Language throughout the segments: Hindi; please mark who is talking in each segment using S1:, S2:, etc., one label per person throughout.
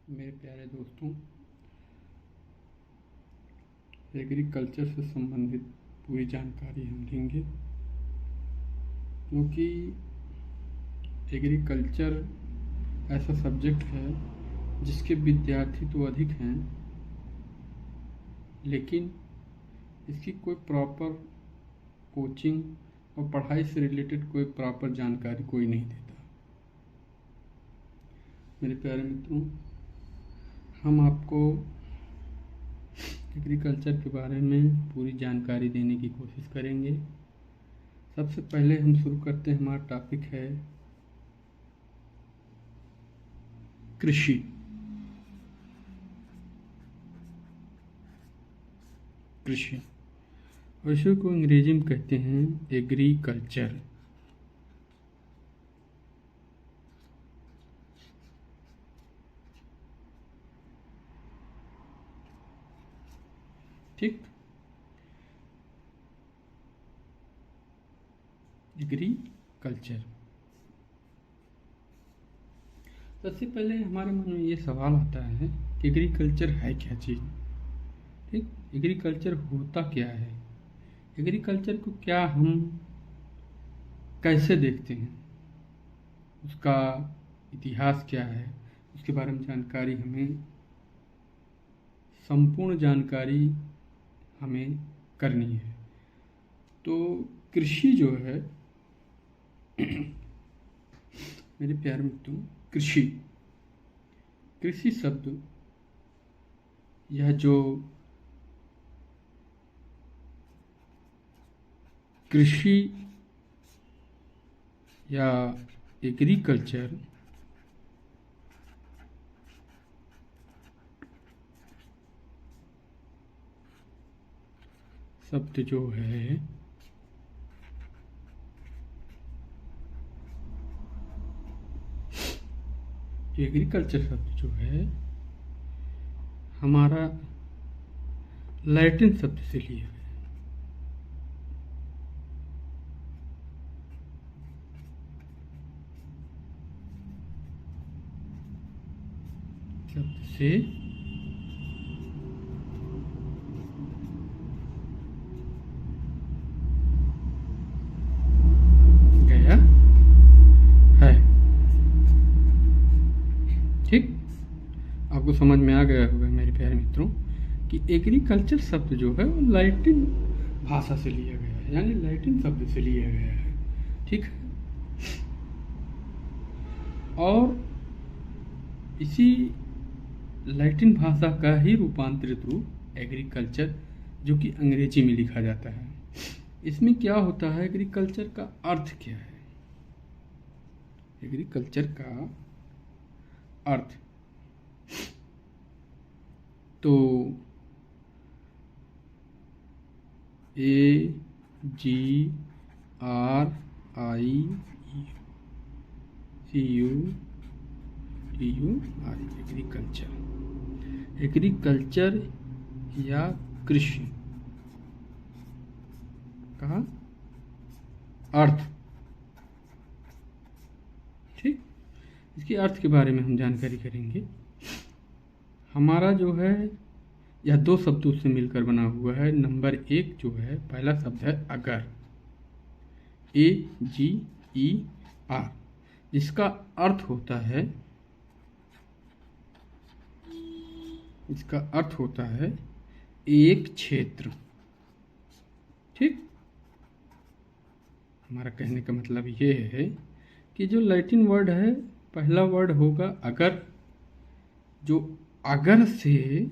S1: मेरे प्यारे दोस्तों, एग्रीकल्चर से संबंधित पूरी जानकारी हम देंगे, क्योंकि एग्रीकल्चर ऐसा सब्जेक्ट है जिसके विद्यार्थी तो अधिक हैं, लेकिन इसकी कोई प्रॉपर कोचिंग और पढ़ाई से रिलेटेड कोई प्रॉपर जानकारी कोई नहीं देता। मेरे प्यारे मित्रों, हम आपको एग्रीकल्चर के बारे में पूरी जानकारी देने की कोशिश करेंगे। सबसे पहले हम शुरू करते हैं, हमारा टॉपिक है कृषि। कृषि और इसी को अंग्रेजी में कहते हैं एग्रीकल्चर। ठीक, एग्रीकल्चर। सबसे पहले हमारे मन में ये सवाल आता है कि एग्रीकल्चर है क्या चीज़। ठीक, एग्रीकल्चर होता क्या है, एग्रीकल्चर को क्या हम कैसे देखते हैं, उसका इतिहास क्या है, उसके बारे में जानकारी हमें, संपूर्ण जानकारी हमें करनी है। तो कृषि जो है मेरे प्यारे मित्रों, कृषि शब्द, यह जो कृषि या एग्रीकल्चर शब्द जो है एग्रीकल्चर शब्द जो है हमारा लैटिन शब्द से लिया गया शब्द से गया है। ठीक, आपको समझ में आ गया होगा मेरे प्यारे मित्रों कि एग्रीकल्चर शब्द जो है वो लैटिन भाषा से लिया गया है, यानी लैटिन शब्द से लिया गया है। ठीक है, और इसी लैटिन भाषा का ही रूपांतरित रूप एग्रीकल्चर, जो कि अंग्रेजी में लिखा जाता है। इसमें क्या होता है, एग्रीकल्चर का अर्थ क्या है, एग्रीकल्चर का अर्थ तो AGRICUTUR, एग्रीकल्चर। एग्रीकल्चर या कृषि का अर्थ। ठीक, इसके अर्थ के बारे में हम जानकारी करेंगे। हमारा जो है यह दो शब्दों से मिलकर बना हुआ है। नंबर एक जो है, पहला शब्द है अगर, AGER, जिसका अर्थ होता है, इसका अर्थ होता है एक क्षेत्र। ठीक, हमारा कहने का मतलब ये है कि जो लैटिन वर्ड है, पहला वर्ड होगा अगर, जो अगर से,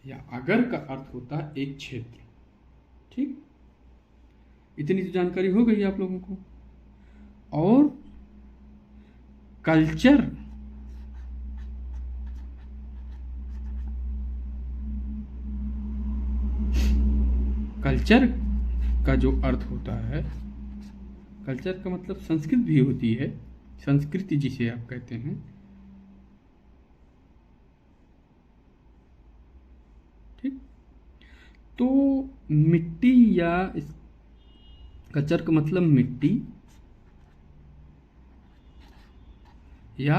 S1: या अगर का अर्थ होता है एक क्षेत्र। ठीक, इतनी तो जानकारी हो गई आप लोगों को। और कल्चर, कल्चर का जो अर्थ होता है, कल्चर का मतलब संस्कृत भी होती है, संस्कृति जिसे आप कहते हैं। ठीक, तो मिट्टी, या इस कल्चर का मतलब मिट्टी या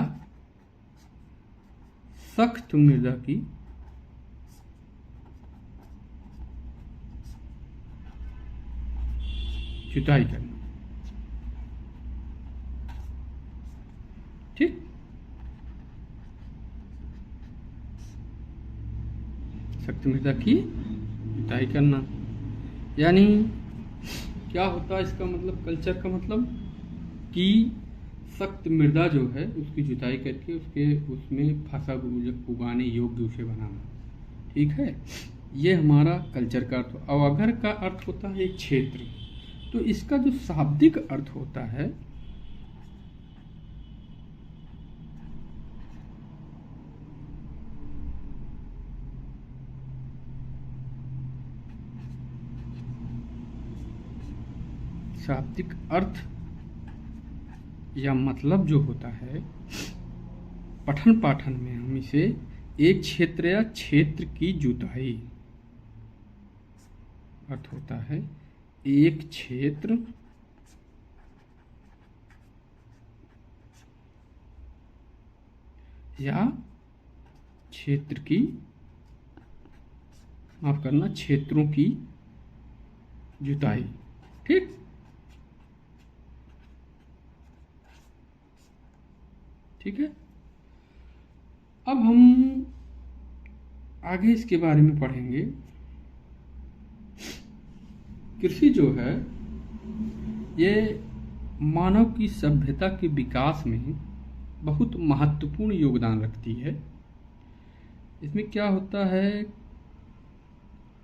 S1: सख्त मृदा की जुताई करना। ठीक, सख्त मृदा की जुताई करना यानी क्या होता है इसका मतलब, कल्चर का मतलब कि सख्त मृदा जो है उसकी जुताई करके उसमें फसल उगाने योग्य उसे बनाना। ठीक है, ये हमारा कल्चर का अर्थ। अब अगर का अर्थ होता है एक क्षेत्र, तो इसका जो शाब्दिक अर्थ होता है शाब्दिक अर्थ या मतलब जो होता है पठन पाठन में हम इसे एक क्षेत्र या क्षेत्र की जुताई, अर्थ होता है एक क्षेत्र या क्षेत्र की, माफ करना, क्षेत्रों की जुताई। ठीक, ठीक है। अब हम आगे इसके बारे में पढ़ेंगे। कृषि जो है ये मानव की सभ्यता के विकास में बहुत महत्वपूर्ण योगदान रखती है। इसमें क्या होता है,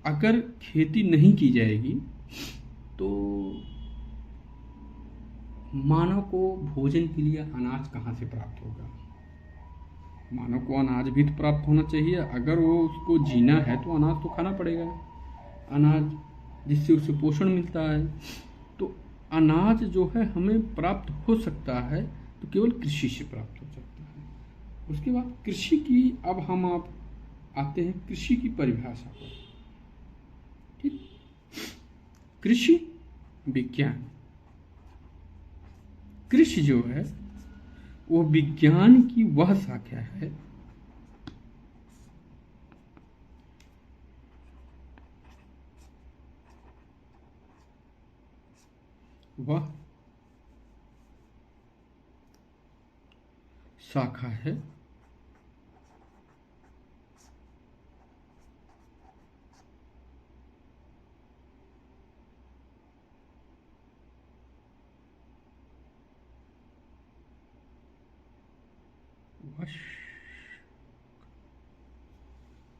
S1: अगर खेती नहीं की जाएगी तो मानव को भोजन के लिए अनाज कहाँ से प्राप्त होगा। मानव को अनाज भी तो प्राप्त होना चाहिए। अगर वो उसको जीना है तो अनाज तो खाना पड़ेगा, अनाज जिससे उसे पोषण मिलता है। तो अनाज जो है हमें प्राप्त हो सकता है तो केवल कृषि से प्राप्त हो सकता है। उसके बाद कृषि की, अब हम आप आते हैं कृषि की परिभाषा पर। ठीक, कृषि विज्ञान, कृषि जो है वो विज्ञान की वह शाखा है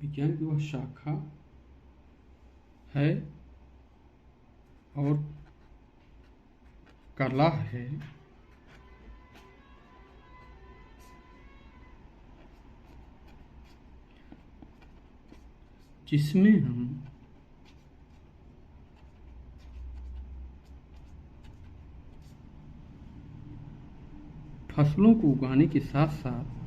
S1: विज्ञान की वह शाखा है और कला है जिसमें हम फसलों को उगाने के साथ साथ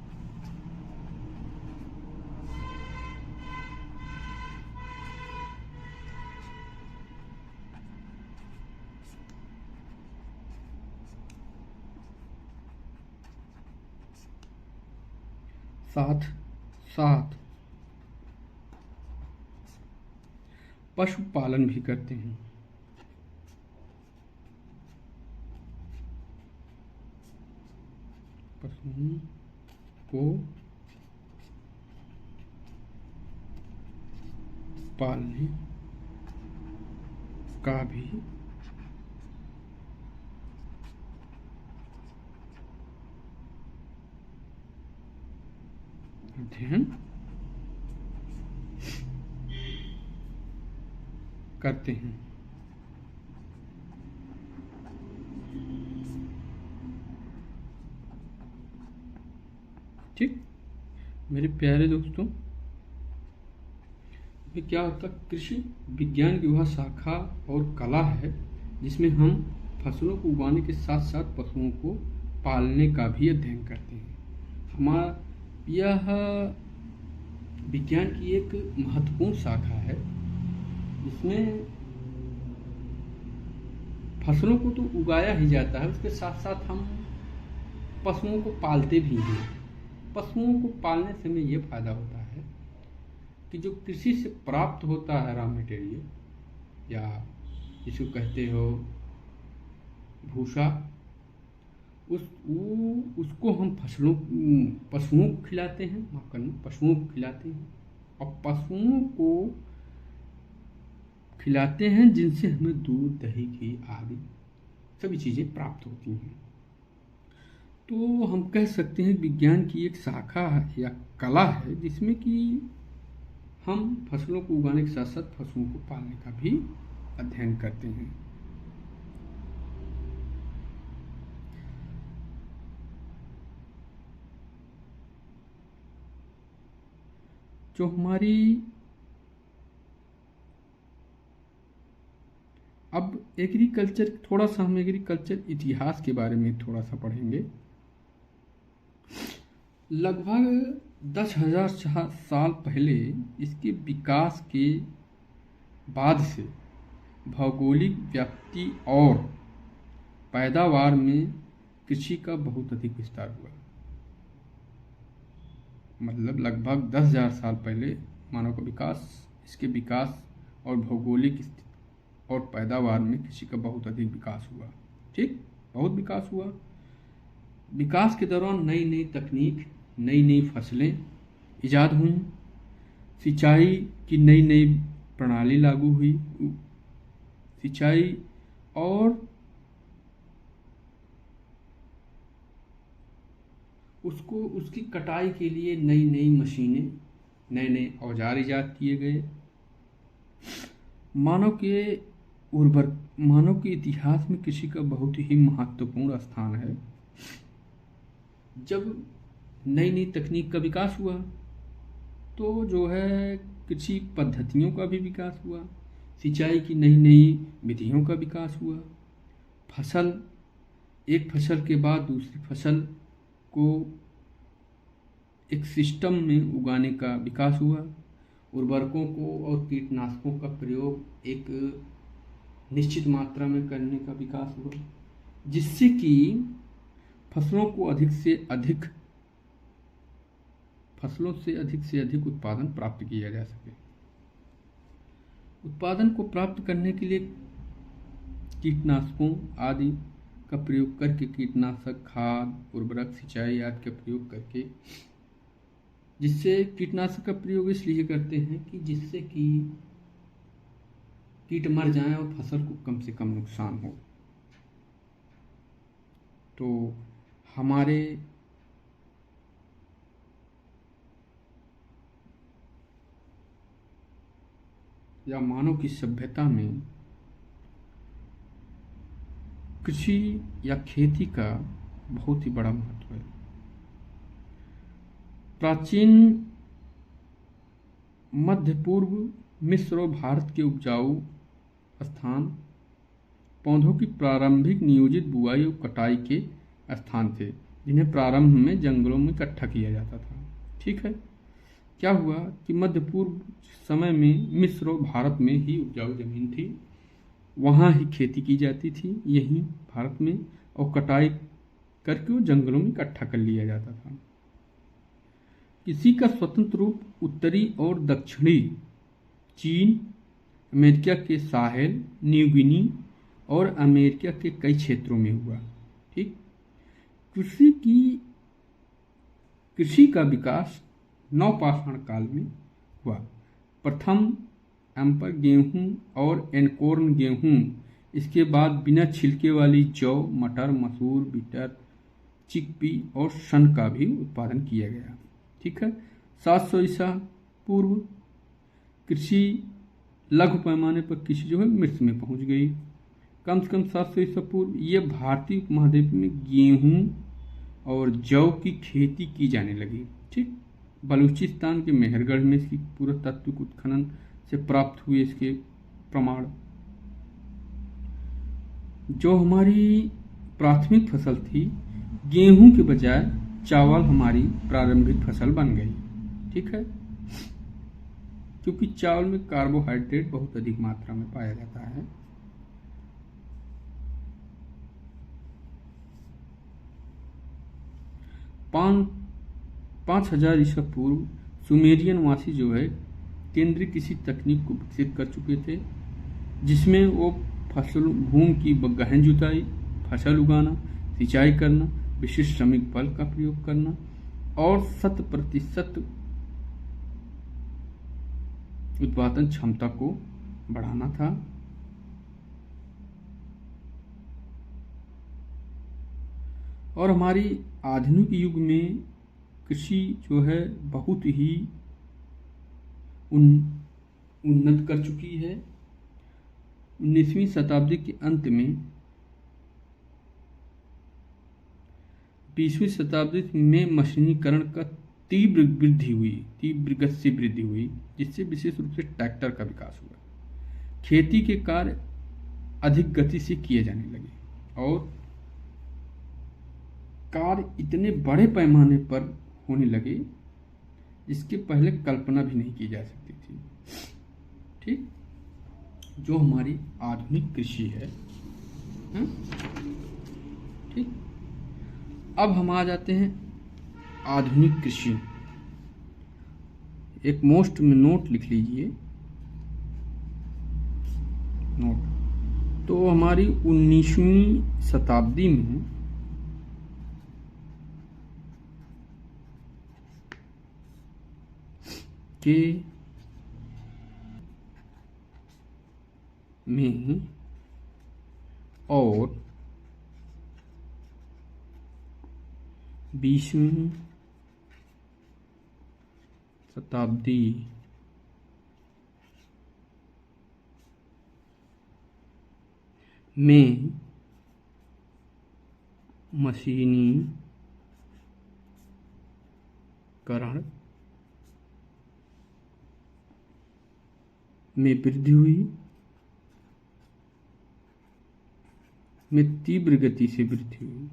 S1: साथ पशुपालन भी करते हैं। पशुओं को पालने का भी अध्ययन करते हैं। ठीक, मेरे प्यारे दोस्तों, ये क्या होता है, कृषि विज्ञान की वह शाखा और कला है जिसमें हम फसलों को उगाने के साथ साथ पशुओं को पालने का भी अध्ययन करते हैं। हमारा यह विज्ञान की एक महत्वपूर्ण शाखा है जिसमें फसलों को तो उगाया ही जाता है, उसके साथ साथ हम पशुओं को पालते भी हैं। पशुओं को पालने से हमें ये फायदा होता है कि जो कृषि से प्राप्त होता है रॉ मटेरियल या जिसको कहते हो भूसा, उसको हम पशुओं को खिलाते हैं, माफ करना, पशुओं को खिलाते हैं और पशुओं को खिलाते हैं जिनसे हमें दूध, दही, घी आदि सभी चीज़ें प्राप्त होती हैं। तो हम कह सकते हैं विज्ञान की एक शाखा या कला है जिसमें कि हम फसलों को उगाने के साथ साथ पशुओं को पालने का भी अध्ययन करते हैं। जो हमारी अब एग्रीकल्चर, थोड़ा सा हम एग्रीकल्चर इतिहास के बारे में थोड़ा सा पढ़ेंगे। लगभग 10,000 साल पहले इसके विकास के बाद से भौगोलिक व्याप्ति और पैदावार में कृषि का बहुत अधिक विस्तार हुआ। मतलब लगभग 10,000 साल पहले मानव का विकास, इसके विकास और भौगोलिक स्थिति और पैदावार में कृषि का बहुत अधिक विकास हुआ। ठीक, बहुत विकास हुआ। विकास के दौरान नई नई तकनीक, नई नई फसलें इजाद हुई, सिंचाई की नई नई प्रणाली लागू हुई, सिंचाई और उसकी कटाई के लिए नई नई मशीनें, नए नए औजार इजाद किए गए। मानव के इतिहास में कृषि का बहुत ही महत्वपूर्ण स्थान है। जब नई नई तकनीक का विकास हुआ तो जो है कृषि पद्धतियों का भी विकास हुआ, सिंचाई की नई नई विधियों का विकास हुआ, एक फसल के बाद दूसरी फसल को एक सिस्टम में उगाने का विकास हुआ, उर्वरकों को और कीटनाशकों का प्रयोग एक निश्चित मात्रा में करने का विकास हुआ, जिससे कि फसलों से अधिक उत्पादन प्राप्त किया जा सके। उत्पादन को प्राप्त करने के लिए कीटनाशकों आदि का प्रयोग करके, कीटनाशक, खाद, उर्वरक, सिंचाई आदि का प्रयोग करके, जिससे कीटनाशक का प्रयोग इसलिए करते हैं कि जिससे कि कीट मर जाएं और फसल को कम से कम नुकसान हो। तो हमारे या मानव की सभ्यता में कृषि या खेती का बहुत ही बड़ा महत्व है। प्राचीन मध्य पूर्व मिस्र और भारत के उपजाऊ स्थान पौधों की प्रारंभिक नियोजित बुआई और कटाई के स्थान थे, जिन्हें प्रारंभ में जंगलों में इकट्ठा किया जाता था। ठीक है, क्या हुआ कि मध्य पूर्व समय में मिस्र और भारत में ही उपजाऊ जमीन थी, वहाँ ही खेती की जाती थी, यहीं भारत में, और कटाई करके वो जंगलों में इकट्ठा कर लिया जाता था। कृषि का स्वतंत्र रूप उत्तरी और दक्षिणी चीन, अमेरिका के साहेल, न्यू गिनी और अमेरिका के कई क्षेत्रों में हुआ। ठीक, कृषि का विकास नवपाषाण काल में हुआ। प्रथम एम्पर गेहूं और एनकॉर्न गेहूं, इसके बाद बिना छिलके वाली जौ, मटर, मसूर, बिटर, चिकपी और सन का भी उत्पादन किया गया। ठीक है, 700 ईसा पूर्व कृषि लघु पैमाने पर कृषि जो है मिस्र में पहुंच गई। कम से कम 700 ईसा पूर्व ये भारतीय उपमहाद्वीप में गेहूं और जौ की खेती की जाने लगी। ठीक, बलूचिस्तान के मेहरगढ़ में इसकी पुरातात्विक उत्खनन से प्राप्त हुए इसके प्रमाण। जो हमारी प्राथमिक फसल थी, गेहूं के बजाय चावल हमारी प्रारंभिक फसल बन गई। ठीक है, क्योंकि चावल में कार्बोहाइड्रेट बहुत अधिक मात्रा में पाया जाता है। 5000 ईसा पूर्व सुमेरियन वासी जो है केंद्रीय कृषि तकनीक को विकसित कर चुके थे, जिसमें वो फसल भूमि की गहन जुताई, फसल उगाना, सिंचाई करना, विशिष्ट श्रमिक बल का प्रयोग करना और 100% उत्पादन क्षमता को बढ़ाना था। और हमारी आधुनिक युग में कृषि जो है बहुत ही उन्नत कर चुकी है। 19वीं शताब्दी के अंत में 20वीं शताब्दी में मशीनीकरण का तीव्र गति से वृद्धि हुई, जिससे विशेष रूप से ट्रैक्टर का विकास हुआ। खेती के कार्य अधिक गति से किए जाने लगे और कार्य इतने बड़े पैमाने पर होने लगे जिसके पहले कल्पना भी नहीं की जा सकती थी। ठीक, जो हमारी आधुनिक कृषि है। ठीक, अब हम आ जाते हैं आधुनिक कृषि। एक मोस्ट में नोट लिख लीजिए, नोट। तो हमारी 19वीं शताब्दी में और 20वीं शताब्दी में मशीनीकरण में वृद्धि हुई, में तीव्र गति से वृद्धि हुई।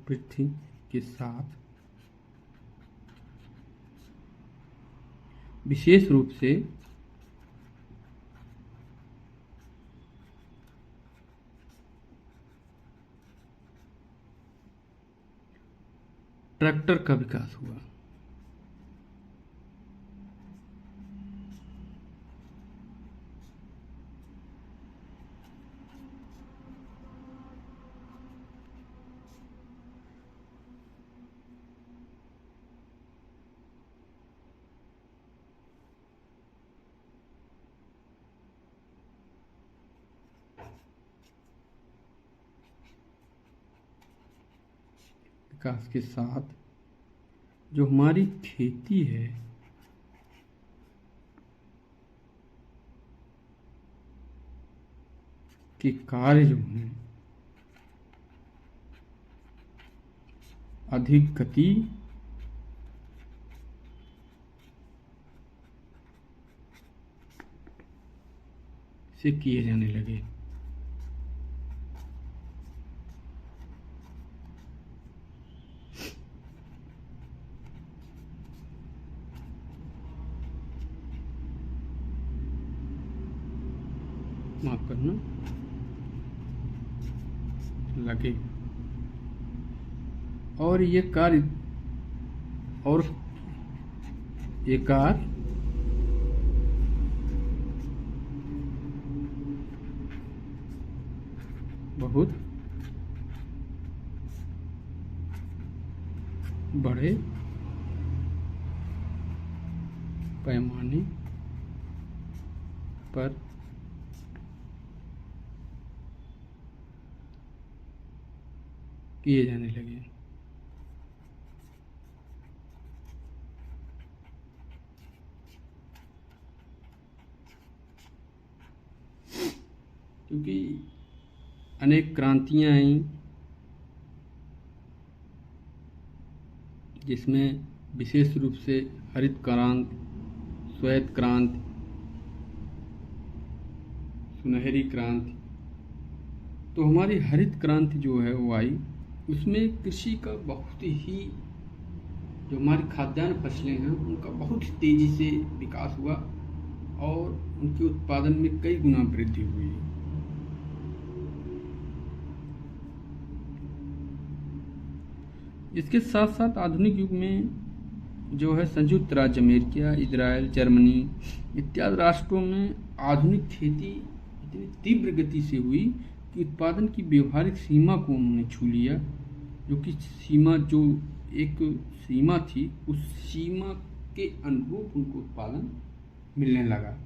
S1: वृद्धि के साथ विशेष रूप से ट्रैक्टर का विकास हुआ। विकास के साथ जो हमारी खेती है के कार्य जो हैं अधिक गति से किए जाने लगे। माफ करना, लगे। और ये कार्य बहुत बड़े पैमाने पर किए जाने लगे। क्योंकि अनेक क्रांतियां आईं, जिसमें विशेष रूप से हरित क्रांति, श्वेत क्रांति, सुनहरी क्रांति। तो हमारी हरित क्रांति जो है वो आई, उसमें कृषि का बहुत ही, जो हमारी खाद्यान्न फसलें हैं उनका बहुत तेज़ी से विकास हुआ और उनके उत्पादन में कई गुना वृद्धि हुई। इसके साथ साथ आधुनिक युग में जो है संयुक्त राज्य अमेरिका, इजराइल, जर्मनी इत्यादि राष्ट्रों में आधुनिक खेती इतनी तीव्र गति से हुई कि उत्पादन की व्यवहारिक सीमा को उन्होंने छू लिया, जो कि सीमा जो एक सीमा थी उस सीमा के अनुरूप उनको उत्पादन मिलने लगा।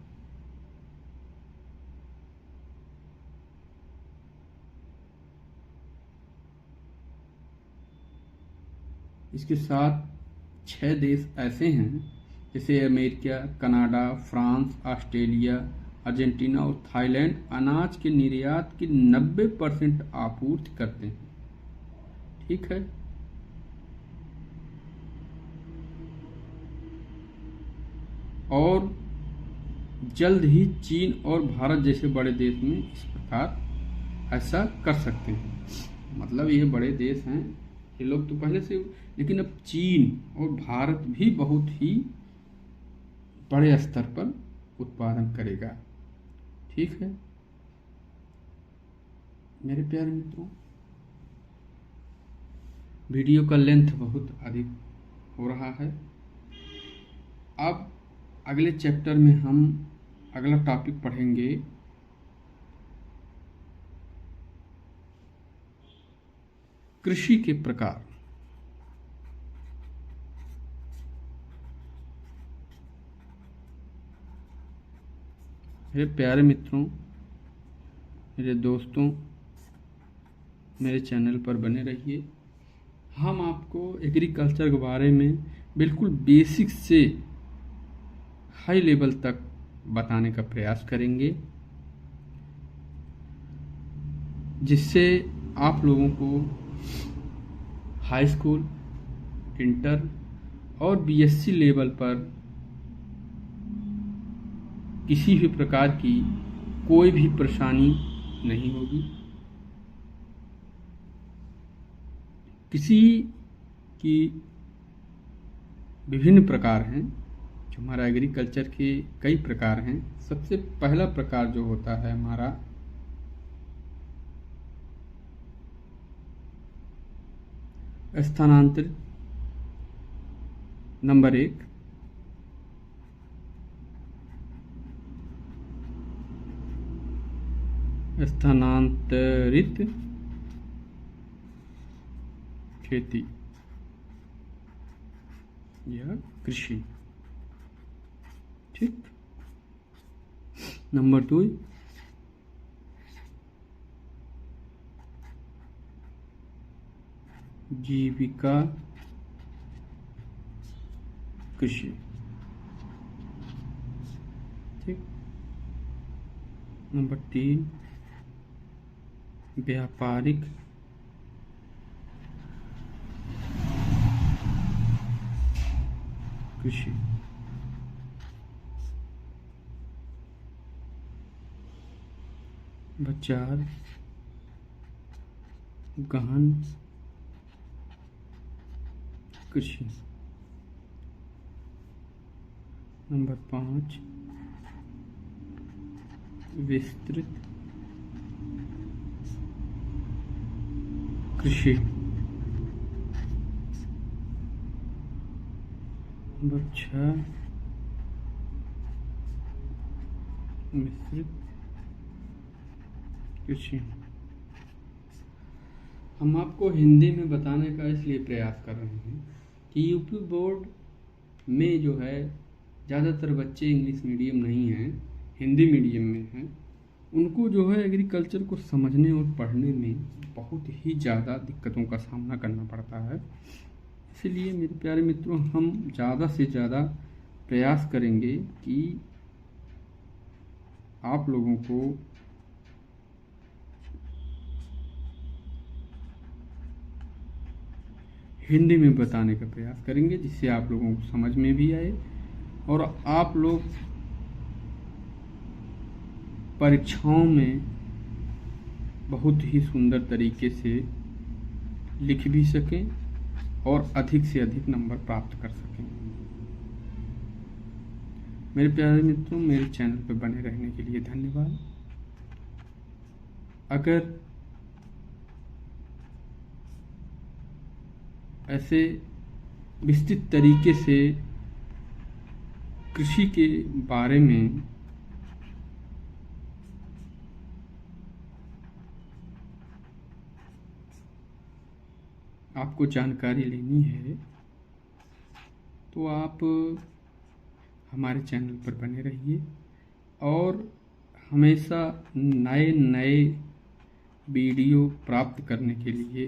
S1: इसके साथ 6 देश ऐसे हैं जैसे America, Canada, France, Australia, Argentina और थाईलैंड अनाज के निर्यात की 90% आपूर्ति करते हैं। ठीक है, और जल्द ही चीन और भारत जैसे बड़े देश में इस प्रकार ऐसा कर सकते हैं। मतलब ये बड़े देश हैं, ये लोग तो पहले से, लेकिन अब चीन और भारत भी बहुत ही बड़े स्तर पर उत्पादन करेगा। ठीक है मेरे प्यारे मित्रों, वीडियो का लेंथ बहुत अधिक हो रहा है। अब अगले चैप्टर में हम अगला टॉपिक पढ़ेंगे कृषि के प्रकार। मेरे प्यारे मित्रों, मेरे दोस्तों, मेरे चैनल पर बने रहिए। हम आपको एग्रीकल्चर के बारे में बिल्कुल बेसिक से हाई लेवल तक बताने का प्रयास करेंगे, जिससे आप लोगों को हाई स्कूल, इंटर और बीएससी लेवल पर किसी भी प्रकार की कोई भी परेशानी नहीं होगी। किसी की विभिन्न प्रकार हैं, जो हमारा एग्रीकल्चर के कई प्रकार हैं। सबसे पहला प्रकार जो होता है हमारा स्थानांतरित, नंबर 1 स्थानांतरित खेती या कृषि। ठीक, नंबर 2 जीविका कृषि। ठीक, नंबर 3 व्यापारिक कृषि। नंबर 4 गहन कृषि। नंबर 5 विस्तृत कृषि। नंबर 6 मिश्रित कृषि। हम आपको हिंदी में बताने का इसलिए प्रयास कर रहे हैं कि यूपी बोर्ड में जो है ज़्यादातर बच्चे इंग्लिश मीडियम नहीं हैं, हिंदी मीडियम में हैं। उनको जो है एग्रीकल्चर को समझने और पढ़ने में बहुत ही ज़्यादा दिक्कतों का सामना करना पड़ता है। इसलिए मेरे प्यारे मित्रों, हम ज़्यादा से ज़्यादा प्रयास करेंगे कि आप लोगों को हिंदी में बताने का प्रयास करेंगे, जिससे आप लोगों को समझ में भी आए और आप लोग परीक्षाओं में बहुत ही सुंदर तरीके से लिख भी सकें और अधिक से अधिक नंबर प्राप्त कर सकें। मेरे प्यारे मित्रों, मेरे चैनल पर बने रहने के लिए धन्यवाद। अगर ऐसे विस्तृत तरीके से कृषि के बारे में आपको जानकारी लेनी है तो आप हमारे चैनल पर बने रहिए और हमेशा नए नए वीडियो प्राप्त करने के लिए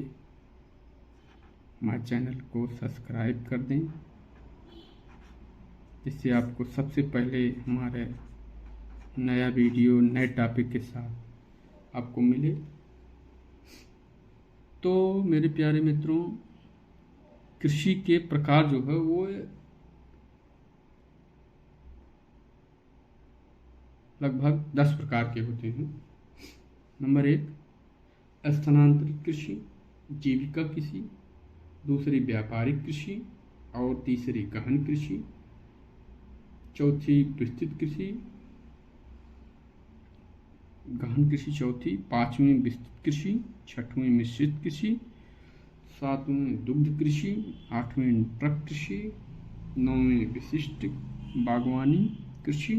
S1: हमारे चैनल को सब्सक्राइब कर दें, जिससे आपको सबसे पहले हमारे नया वीडियो नए टॉपिक के साथ आपको मिले। तो मेरे प्यारे मित्रों, कृषि के प्रकार जो है वो लगभग 10 प्रकार के होते हैं। नंबर 1 स्थानांतरित कृषि, जीविका कृषि, दूसरी व्यापारिक कृषि और तीसरी गहन कृषि, चौथी विस्तृत कृषि, गहन कृषि चौथी, पांचवी विस्तृत कृषि, छठवीं मिश्रित कृषि, सातवीं दुग्ध कृषि, आठवीं ट्रक कृषि, नौवीं विशिष्ट बागवानी कृषि,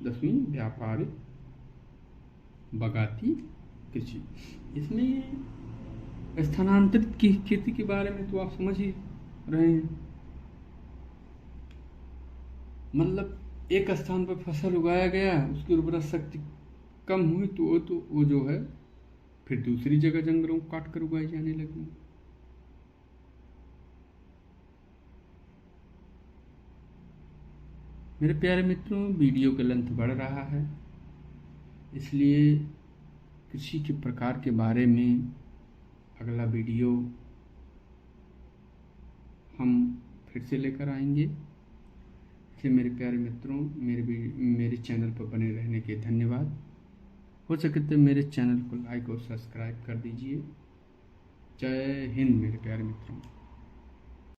S1: 10वीं व्यापारिक बागायती कृषि। इसमें स्थानांतरित की खेती के बारे में तो आप समझ ही रहे हैं। मतलब एक स्थान पर फसल उगाया गया, उसकी उर्वरा शक्ति कम हुई तो वो जो है फिर दूसरी जगह जंगलों को काट कर उगाई जाने लगी। मेरे प्यारे मित्रों, वीडियो का लेंथ बढ़ रहा है, इसलिए कृषि के प्रकार के बारे में अगला वीडियो हम फिर से लेकर आएंगे। इसलिए मेरे प्यारे मित्रों, मेरे चैनल पर बने रहने के धन्यवाद। हो सके तो मेरे चैनल को लाइक और सब्सक्राइब कर दीजिए। जय हिंद मेरे प्यारे मित्रों।